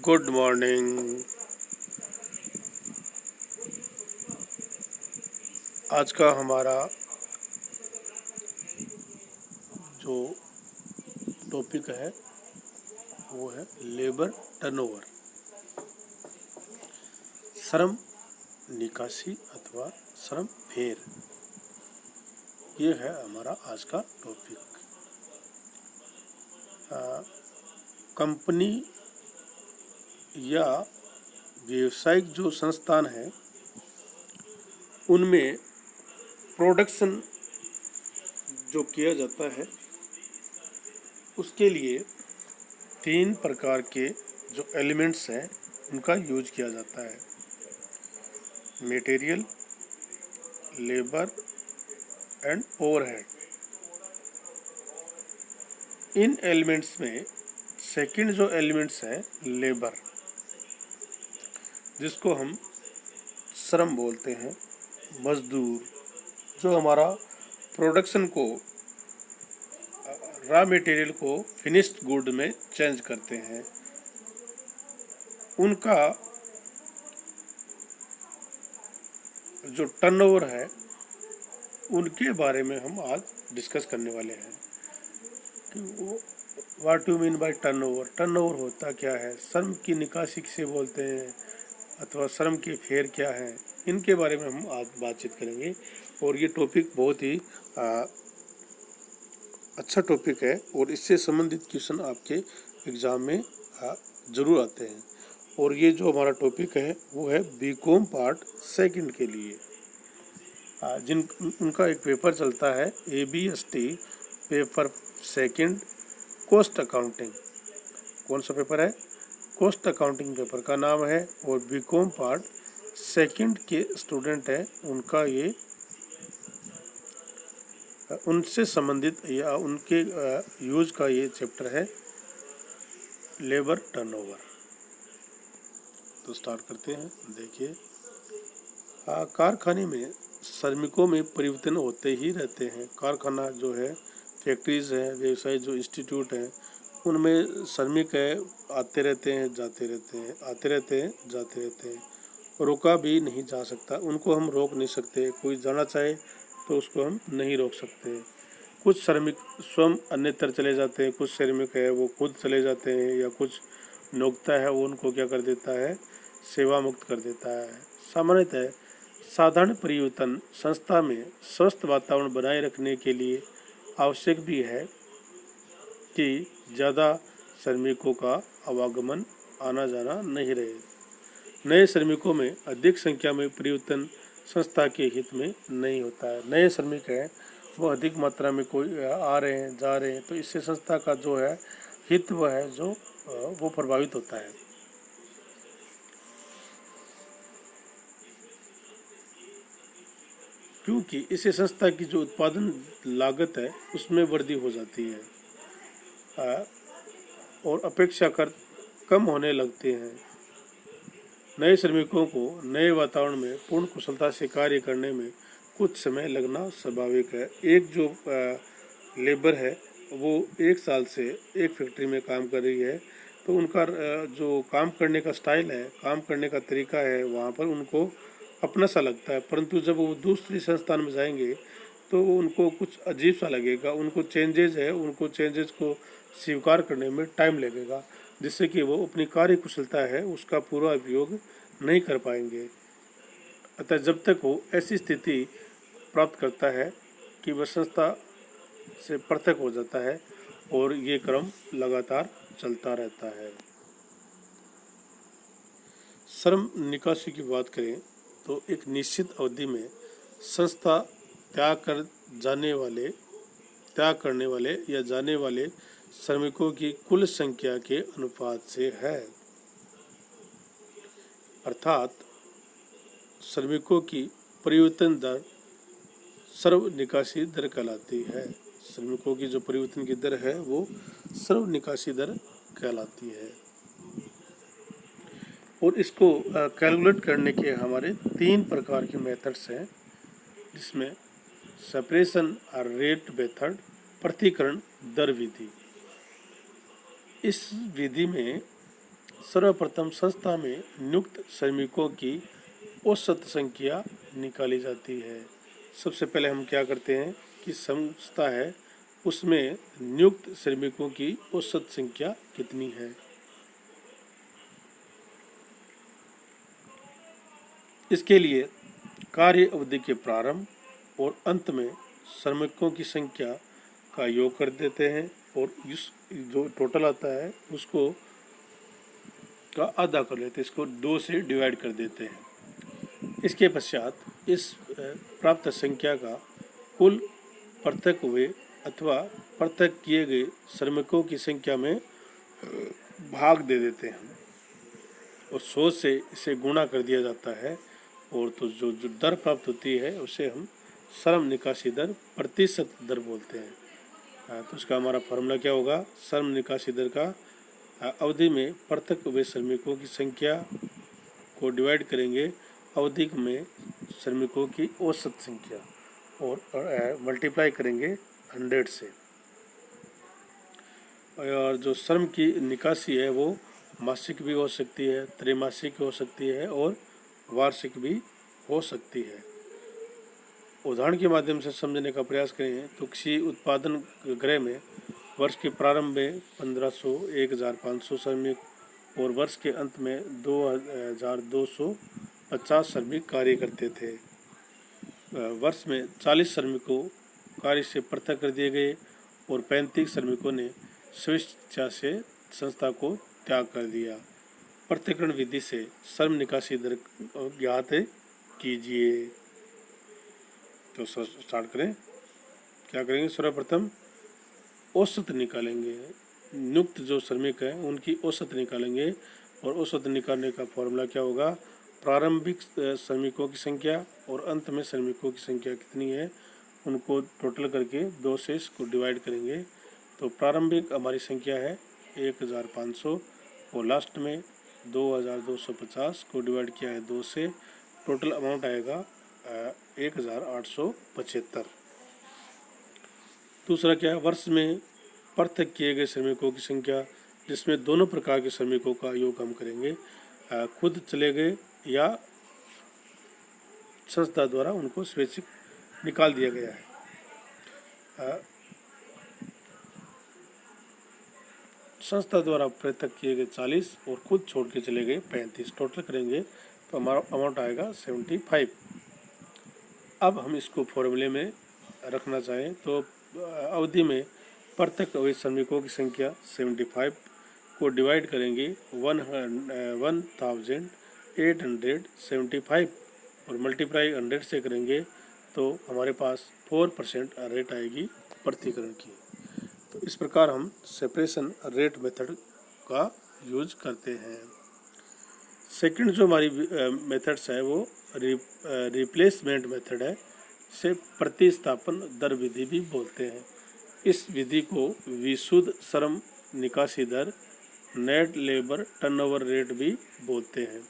Good morning. आज का हमारा जो टॉपिक है वो है लेबर टर्नओवर, श्रम निकासी अथवा श्रम फेर। ये है हमारा आज का टॉपिक। कंपनी या व्यावसायिक जो संस्थान है उनमें प्रोडक्शन जो किया जाता है उसके लिए 3 प्रकार के जो एलिमेंट्स हैं उनका यूज किया जाता है। Material, labour and overhead. In elements में सेकंड जो एलिमेंट्स है लेबर, जिसको हम श्रम बोलते हैं, मजदूर, जो हमारा प्रोडक्शन को, रॉ मटेरियल को फिनिश्ड गुड में चेंज करते हैं, उनका जो टर्नओवर है उनके बारे में हम आज डिस्कस करने वाले हैं कि वो what you mean by turnover. Turnover होता क्या है, श्रम की निकासी किसे बोलते हैं अथवा श्रम के फेर क्या है, इनके बारे में हम आज बातचीत करेंगे। और ये टॉपिक बहुत ही अच्छा टॉपिक है और इससे संबंधित क्वेश्चन आपके एग्ज़ाम में ज़रूर आते हैं। और ये जो हमारा टॉपिक है वो है बीकॉम पार्ट सेकंड के लिए, जिन उनका एक पेपर चलता है ABST paper second, cost accounting. कौन सा पेपर है? कॉस्ट अकाउंटिंग पेपर का नाम है। और बीकॉम पार्ट सेकंड के स्टूडेंट हैं उनका ये उनसे संबंधित या उनके यूज का ये चैप्टर है लेबर टर्नओवर। तो स्टार्ट करते हैं। देखिए, कारखाने में श्रमिकों में परिवर्तन होते ही रहते हैं। कारखाना जो है, फैक्ट्रीज हैं, व्यवसाय जो इंस्टीट्यूट हैं, उनमें श्रमिक है आते रहते हैं जाते रहते हैं, आते रहते हैं जाते रहते हैं, रोका भी नहीं जा सकता। उनको हम रोक नहीं सकते। कोई जाना चाहे तो उसको हम नहीं रोक सकते। कुछ श्रमिक स्वयं अन्यत्र चले जाते हैं, कुछ श्रमिक है वो खुद चले जाते हैं, या कुछ नियोक्ता है वो उनको क्या कर देता है, सेवा मुक्त कर देता है। सामान्यतः साधारण परिवर्तन संस्था में स्वस्थ वातावरण बनाए रखने के लिए आवश्यक भी है कि ज़्यादा श्रमिकों का आवागमन, आना जाना नहीं रहे। नए श्रमिकों में अधिक संख्या में परिवर्तन संस्था के हित में नहीं होता है। नए श्रमिक हैं वो अधिक मात्रा में कोई आ रहे हैं जा रहे हैं, तो इससे संस्था का जो है हित वह है जो वो प्रभावित होता है। क्योंकि इससे संस्था की जो उत्पादन लागत है उसमें वृद्धि हो जाती है और अपेक्षाकृत कम होने लगते हैं। नए श्रमिकों को नए वातावरण में पूर्ण कुशलता से कार्य करने में कुछ समय लगना स्वाभाविक है। एक जो लेबर है वो 1 साल से एक फैक्ट्री में काम कर रही है, तो उनका जो काम करने का स्टाइल है, काम करने का तरीका है, वहाँ पर उनको अपना सा लगता है। परंतु जब वो दूसरी संस्थान में जाएंगे तो उनको कुछ अजीब सा लगेगा। उनको चेंजेज है, उनको चेंजेस को स्वीकार करने में टाइम लगेगा, जिससे कि वो अपनी कार्य कुशलता है उसका पूरा उपयोग नहीं कर पाएंगे। अतः जब तक वो ऐसी स्थिति प्राप्त करता है कि वह संस्था से पृथक हो जाता है, और ये क्रम लगातार चलता रहता है। श्रम निकासी की बात करें तो एक निश्चित अवधि में संस्था त्याग करने वाले या जाने वाले श्रमिकों की कुल संख्या के अनुपात से है। अर्थात श्रमिकों की परिवर्तन दर श्रम निकासी दर कहलाती है। श्रमिकों की जो परिवर्तन की दर है वो श्रम निकासी दर कहलाती है। और इसको कैलकुलेट करने के हमारे 3 प्रकार के मेथड्स हैं, जिसमें सेपरेशन रेट मेथड, पृथक्करण दर विधि। इस विधि में सर्वप्रथम संस्था में नियुक्त श्रमिकों की औसत संख्या निकाली जाती है। सबसे पहले हम क्या करते हैं कि संस्था है उसमें नियुक्त श्रमिकों की औसत संख्या कितनी है। इसके लिए कार्य अवधि के प्रारंभ और अंत में श्रमिकों की संख्या का योग कर देते हैं और इस जो टोटल आता है उसको का आधा कर लेते हैं, इसको 2 से डिवाइड कर देते हैं। इसके पश्चात इस प्राप्त संख्या का कुल पृथक हुए अथवा पृथक किए गए श्रमिकों की संख्या में भाग दे देते हैं और 100 से इसे गुणा कर दिया जाता है और तो जो दर प्राप्त होती है उसे हम श्रम निकासी दर प्रतिशत दर बोलते हैं। तो उसका हमारा फॉर्मूला क्या होगा, श्रम निकासी दर का अवधि में पृथक हुए श्रमिकों की संख्या को डिवाइड करेंगे अवधि में श्रमिकों की औसत संख्या और मल्टीप्लाई करेंगे 100 से। और जो श्रम की निकासी है वो मासिक भी हो सकती है, त्रैमासिक हो सकती है और वार्षिक भी हो सकती है। उदाहरण के माध्यम से समझने का प्रयास करें तो किसी उत्पादन गृह में वर्ष के प्रारंभ में 1500, 1500 श्रमिक और वर्ष के अंत में 2250 श्रमिक कार्य करते थे। वर्ष में 40 श्रमिकों कार्य से पृथक कर दिए गए और 35 श्रमिकों ने स्वेच्छा से संस्था को त्याग कर दिया। पृथक्करण विधि से श्रम निकासी दर ज्ञात कीजिए। तो स्टार्ट करें, क्या करेंगे, सर्वप्रथम औसत निकालेंगे। नियुक्त जो श्रमिक हैं उनकी औसत निकालेंगे और औसत निकालने का फॉर्मूला क्या होगा, प्रारंभिक श्रमिकों की संख्या और अंत में श्रमिकों की संख्या कितनी है उनको टोटल करके 2 से इसको डिवाइड करेंगे। तो प्रारंभिक हमारी संख्या है 1500 और लास्ट में 2250 को डिवाइड किया है 2 से, टोटल अमाउंट आएगा 1875। दूसरा क्या है, वर्ष में पृथक किए गए श्रमिकों की संख्या जिसमें दोनों प्रकार के श्रमिकों का योग हम करेंगे, खुद चले गए या संस्था द्वारा उनको स्वैच्छिक निकाल दिया गया है। संस्था द्वारा पृथक किए गए 40 और खुद छोड़ के चले गए 35, टोटल करेंगे तो हमारा अमाउंट आएगा 75। अब हम इसको फॉर्मूले में रखना चाहें तो अवधि में पृथक हुए श्रमिकों की संख्या 75 को डिवाइड करेंगे 1875 और मल्टीप्लाई 100 से करेंगे तो हमारे पास 4% रेट आएगी पृथक्करण की। तो इस प्रकार हम सेपरेशन रेट मेथड का यूज करते हैं। सेकंड जो हमारी मेथड्स है वो रिप्लेसमेंट मेथड है, से प्रतिस्थापन दर विधि भी बोलते हैं। इस विधि को विशुद्ध श्रम निकासी दर, नेट लेबर टर्नओवर रेट भी बोलते हैं।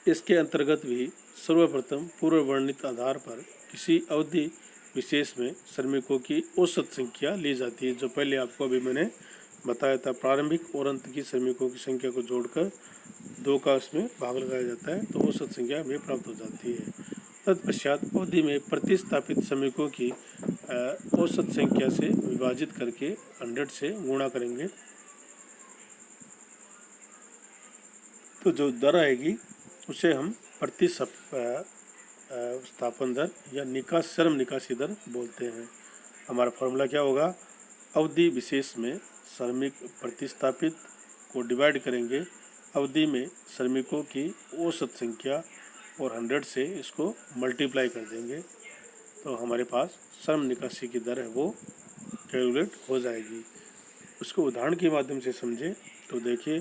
इसके अंतर्गत भी सर्वप्रथम पूर्व वर्णित आधार पर किसी अवधि विशेष में श्रमिकों की औसत संख्या ली जाती है, जो पहले आपको अभी मैंने बताया था। प्रारंभिक और अंत की श्रमिकों की संख्या को जोड़कर 2 का उसमें भाग लगाया जाता है तो औसत संख्या हमें प्राप्त हो जाती है। तत्पश्चात अवधि में प्रतिस्थापित श्रमिकों की औसत संख्या से विभाजित करके 100 से गुणा करेंगे तो जो दर आएगी उसे हम प्रतिस्थापन दर या श्रम निकासी दर बोलते हैं। हमारा फॉर्मूला क्या होगा, अवधि विशेष में श्रमिक प्रतिस्थापित को डिवाइड करेंगे अवधि में श्रमिकों की औसत संख्या और 100 से इसको मल्टीप्लाई कर देंगे तो हमारे पास श्रम निकासी की दर है वो कैलकुलेट हो जाएगी। उसको उदाहरण के माध्यम से समझें तो देखिए,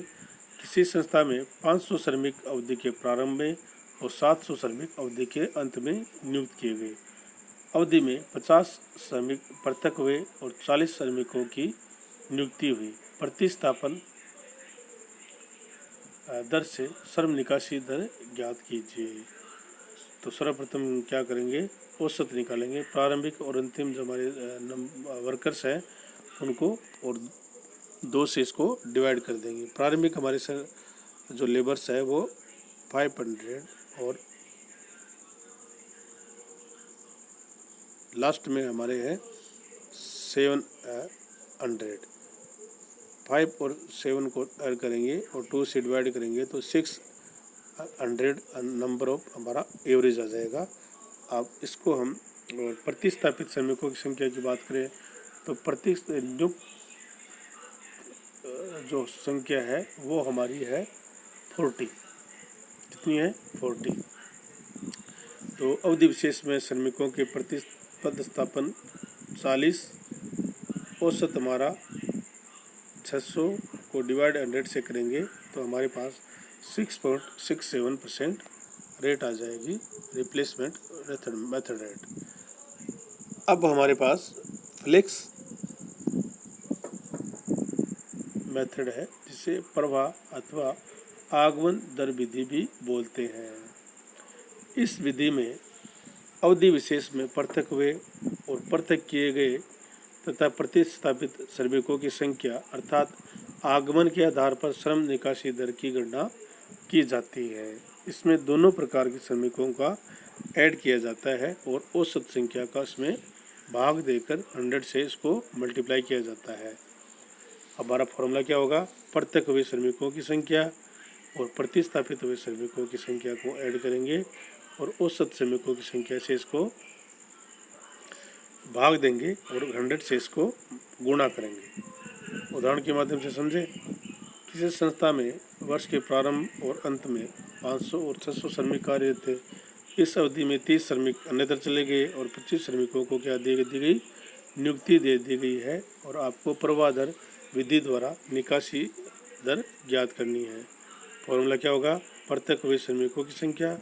किसी संस्था में 500 श्रमिक अवधि के प्रारंभ में और 700 श्रमिक अवधि के अंत में नियुक्त किए गए। अवधि में 50 श्रमिक पृथक हुए और 40 श्रमिकों की नियुक्ति हुई। प्रतिस्थापन दर से श्रम निकासी दर ज्ञात कीजिए। तो सर्वप्रथम क्या करेंगे, औसत निकालेंगे। प्रारंभिक और अंतिम जो हमारे वर्कर्स हैं उनको और 2 से इसको डिवाइड कर देंगे। प्रारंभिक हमारे सर जो लेबर्स है वो 500 और लास्ट में हमारे हैं 700। 5 और 7 को ऐड करेंगे और 2 से डिवाइड करेंगे तो 600 नंबर ऑफ हमारा एवरेज आ जाएगा। अब इसको हम प्रतिस्थापित श्रमिकों की संख्या की बात करें तो प्रतिनियुक्त जो संख्या है वो हमारी है 40। कितनी है? 40। तो अवधि विशेष में श्रमिकों के प्रतिस्थापन 40, औसत हमारा 600 को डिवाइड 100 से करेंगे तो हमारे पास 6.67% रेट आ जाएगी, रिप्लेसमेंट मेथड रेट। अब हमारे पास फ्लेक्स मेथड है जिसे प्रवाह अथवा आगमन दर विधि भी बोलते हैं। इस विधि में अवधि विशेष में पृथक हुए और पृथक किए गए तथा प्रतिस्थापित श्रमिकों की संख्या अर्थात आगमन के आधार पर श्रम निकासी दर की गणना की जाती है। इसमें दोनों प्रकार के श्रमिकों का ऐड किया जाता है और औसत संख्या का इसमें भाग देकर 100 से इसको मल्टीप्लाई किया जाता है। हमारा फॉर्मूला क्या होगा? पृथक हुए श्रमिकों की संख्या और प्रतिस्थापित हुए श्रमिकों की संख्या को ऐड करेंगे और औसत श्रमिकों की संख्या से इसको भाग देंगे और 100 से इसको गुणा करेंगे। उदाहरण के माध्यम से समझें। किसी संस्था में वर्ष के प्रारंभ और अंत में 500 और 600 श्रमिक कार्य थे। इस अवधि में 30 श्रमिक अन्यत्र चले गए और 25 श्रमिकों को क्या दी गई? नियुक्ति दे दी गई है और आपको प्रवाह दर विधि द्वारा निकासी दर ज्ञात करनी है। फॉर्मूला क्या होगा? पृथक हुए श्रमिकों की संख्या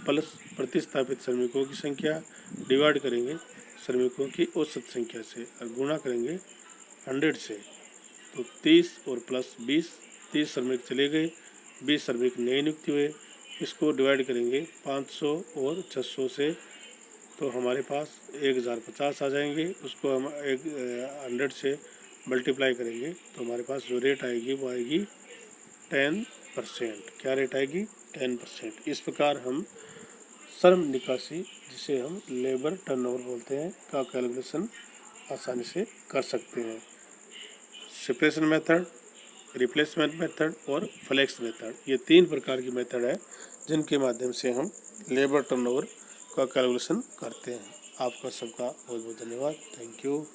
प्लस प्रतिस्थापित श्रमिकों की संख्या डिवाइड करेंगे श्रमिकों की औसत संख्या से और गुणा करेंगे 100 से। तो 30 और प्लस 20, 30 श्रमिक चले गए, 20 श्रमिक नए नियुक्त हुए। इसको डिवाइड करेंगे 500 और 600 से तो हमारे पास 1050 आ जाएंगे। उसको हम 100 से मल्टीप्लाई करेंगे तो हमारे पास जो रेट आएगी वो आएगी 10%। क्या रेट आएगी? 10%। इस प्रकार हम श्रम निकासी, जिसे हम लेबर टर्नओवर बोलते हैं, का कैलकुलेशन आसानी से कर सकते हैं। सेपरेशन मेथड, रिप्लेसमेंट मेथड और फ्लेक्स मेथड, ये 3 प्रकार की मेथड है जिनके माध्यम से हम लेबर टर्नओवर का कैलकुलेशन करते हैं। आपका सबका बहुत बहुत धन्यवाद। Thank you.